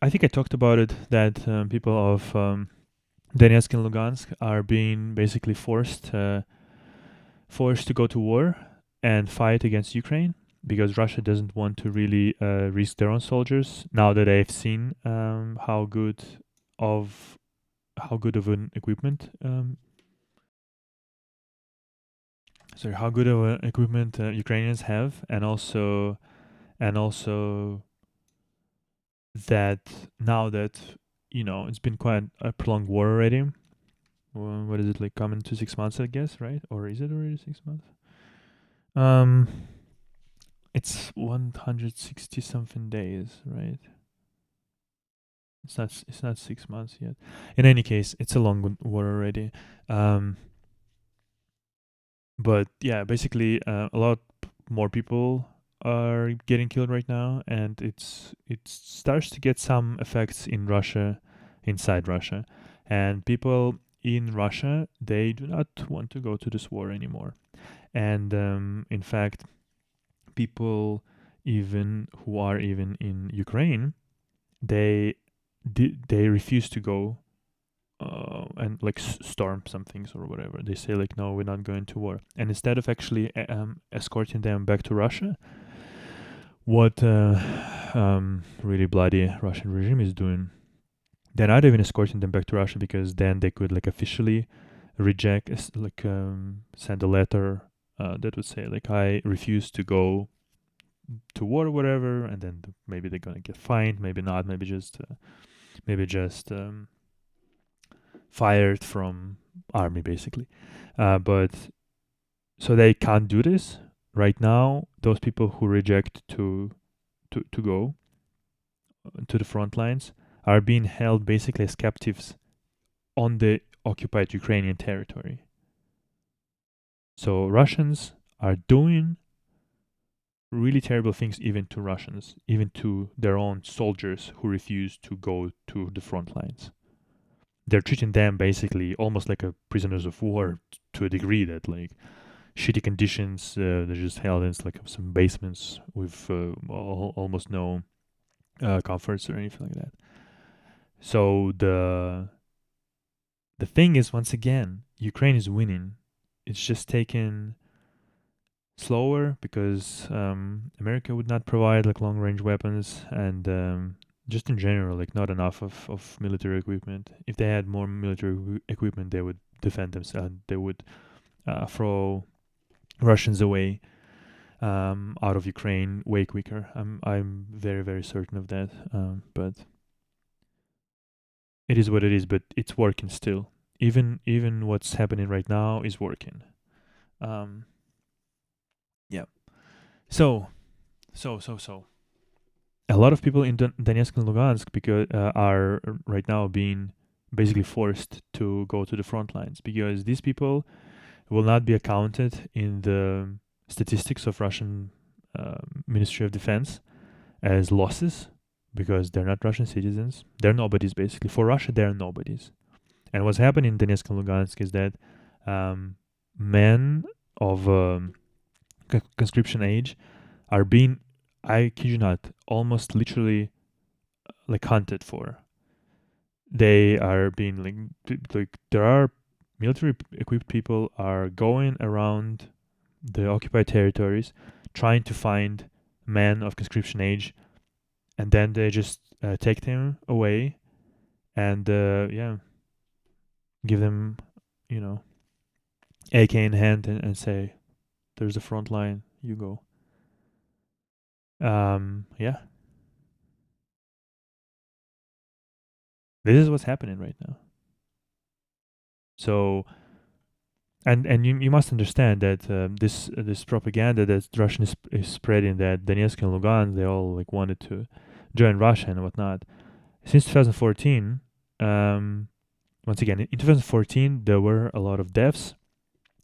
I think I talked about it that people of Donetsk and Lugansk are being basically forced to go to war and fight against Ukraine because Russia doesn't want to really risk their own soldiers now that they've seen of how good of an equipment how good of an equipment Ukrainians have, and also that now that it's been quite a prolonged war already. Well, what is it, like, coming to 6 months, I guess, right? Or is it already 6 months? Um, it's 160 something days, right? It's not 6 months yet. In any case, it's a long war already. Um, but yeah, basically, a lot more people are getting killed right now, and it starts to get some effects in Russia, inside Russia, and people in Russia, they do not want to go to this war anymore. And in fact, people even who are even in Ukraine, they they refuse to go and like storm some things or whatever. They say like, no, we're not going to war. And instead of actually escorting them back to Russia, what really bloody Russian regime is doing, they're not even escorting them back to Russia because then they could like officially reject, send a letter that would say like, I refuse to go to war or whatever, and then maybe they're gonna get fined, maybe not, maybe just fired from army basically. But so they can't do this right now. Those people who reject to go to the front lines are being held basically as captives on the occupied Ukrainian territory. So Russians are doing really terrible things even to Russians, even to their own soldiers who refuse to go to the front lines. They're treating them basically almost like a prisoners of war to a degree that like shitty conditions. They're just held in like some basements with almost no comforts or anything like that. So the thing is, once again, Ukraine is winning. It's just taken slower because America would not provide like long range weapons, and just in general, like not enough of military equipment. If they had more military equipment, they would defend themselves. They would throw Russians away out of Ukraine way quicker. I'm very very certain of that. But it is what it is. But it's working still. Even what's happening right now is working. Um, yeah. So so a lot of people in Donetsk and Lugansk because are right now being basically forced to go to the front lines because these people will not be accounted in the statistics of Russian Ministry of Defense as losses because they're not Russian citizens. They're nobodies basically. For Russia, they're nobodies. And what's happening in Donetsk and Lugansk is that men of conscription age are being, I kid you not, almost literally like hunted for. They are being like there are military equipped people are going around the occupied territories trying to find men of conscription age, and then they just take them away and yeah, give them, you know, AK in hand and say, "There's the front line. You go." Yeah, this is what's happening right now. So, and you must understand that this propaganda that Russian is spreading, that Donetsk and Lugansk, they all like wanted to join Russia and whatnot. Since 2014, once again in 2014 there were a lot of deaths,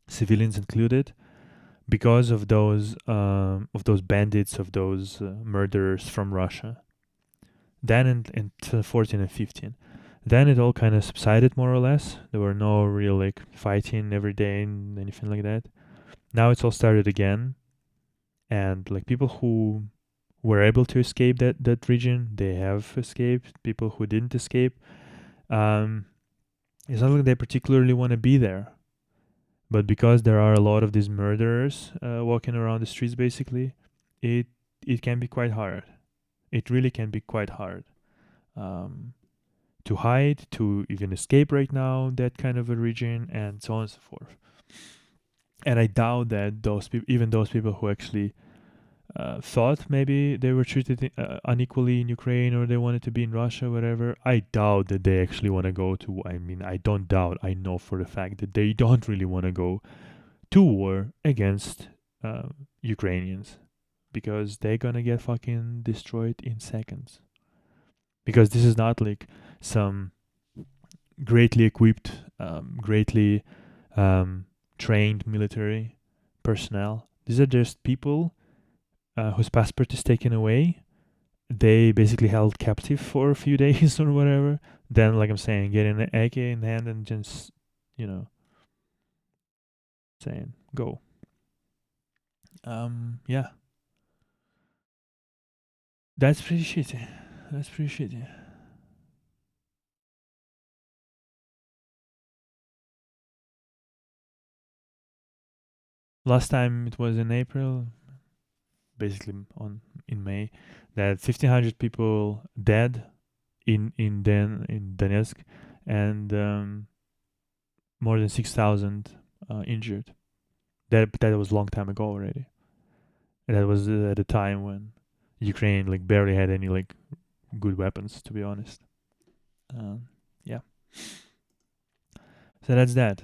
civilians included, because of those bandits, of those murderers from Russia. Then in 2014 and 15. Then it all kind of subsided more or less. There were no real like fighting every day and anything like that. Now it's all started again, and like people were able to escape that region, they have escaped. People who didn't escape, um, it's not like they particularly want to be there, but because there are a lot of these murderers walking around the streets, basically, it it can be quite hard. It really can be quite hard um, to hide, to even escape right now, that kind of a region, and so on and so forth. And I doubt that those people, even those people who actually thought maybe they were treated unequally in Ukraine or they wanted to be in Russia, whatever, I doubt that they actually want to go to. I mean, I don't doubt. I know for the fact that they don't really want to go to war against Ukrainians because they're gonna get fucking destroyed in seconds. Because this is not like some greatly equipped, greatly trained military personnel. These are just people whose passport is taken away. They basically held captive for a few days or whatever. Then, like I'm saying, get an AK in hand and just, you know, saying go. Yeah, that's pretty shitty. That's pretty shitty. Last time it was in April, basically on in May, that 1,500 people dead in Donetsk, and more than 6,000 injured. That was a long time ago already. And that was at a time when Ukraine like barely had any like good weapons, to be honest. Yeah. So that's that.